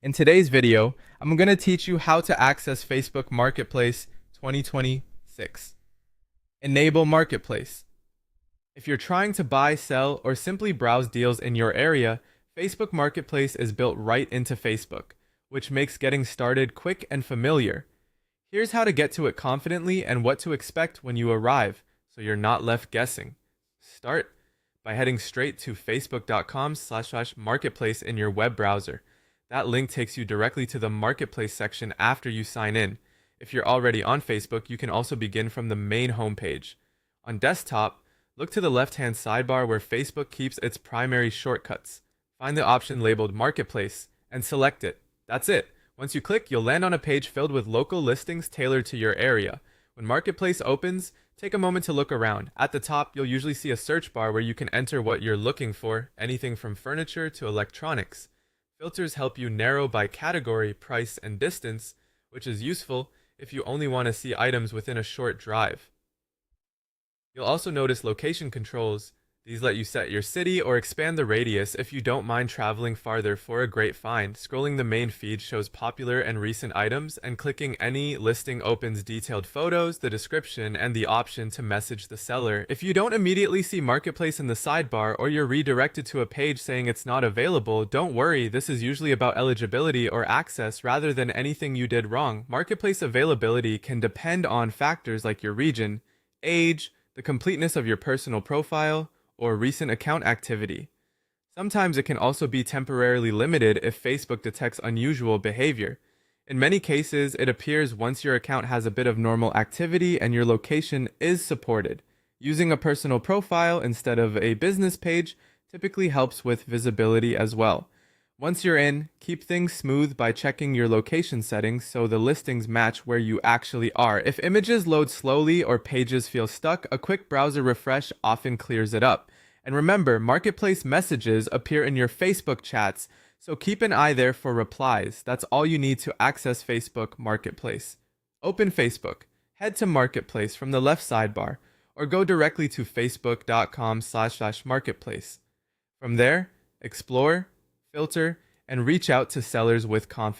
In today's video, I'm going to teach you how to access Facebook Marketplace 2026. Enable Marketplace. If you're trying to buy, sell, or simply browse deals in your area, Facebook Marketplace is built right into Facebook, which makes getting started quick and familiar. Here's how to get to it confidently and what to expect when you arrive, so you're not left guessing. Start by heading straight to facebook.com/marketplace in your web browser. That link takes you directly to the Marketplace section after you sign in. If you're already on Facebook, you can also begin from the main homepage. On desktop, look to the left-hand sidebar where Facebook keeps its primary shortcuts. Find the option labeled Marketplace and select it. That's it. Once you click, you'll land on a page filled with local listings tailored to your area. When Marketplace opens, take a moment to look around. At the top, you'll usually see a search bar where you can enter what you're looking for, anything from furniture to electronics. Filters help you narrow by category, price, and distance, which is useful if you only want to see items within a short drive. You'll also notice location controls. These let you set your city or expand the radius if you don't mind traveling farther for a great find. Scrolling the main feed shows popular and recent items, and clicking any listing opens detailed photos, the description, and the option to message the seller. If you don't immediately see Marketplace in the sidebar or you're redirected to a page saying it's not available, don't worry, this is usually about eligibility or access rather than anything you did wrong. Marketplace availability can depend on factors like your region, age, the completeness of your personal profile, or recent account activity. Sometimes it can also be temporarily limited if Facebook detects unusual behavior. In many cases, it appears once your account has a bit of normal activity and your location is supported. Using a personal profile instead of a business page typically helps with visibility as well. Once you're in, keep things smooth by checking your location settings so the listings match where you actually are. If images load slowly or pages feel stuck, a quick browser refresh often clears it up. And remember, Marketplace messages appear in your Facebook chats, so keep an eye there for replies. That's all you need to access Facebook Marketplace. Open Facebook, head to Marketplace from the left sidebar, or go directly to facebook.com/marketplace. From there, explore, filter, and reach out to sellers with confidence.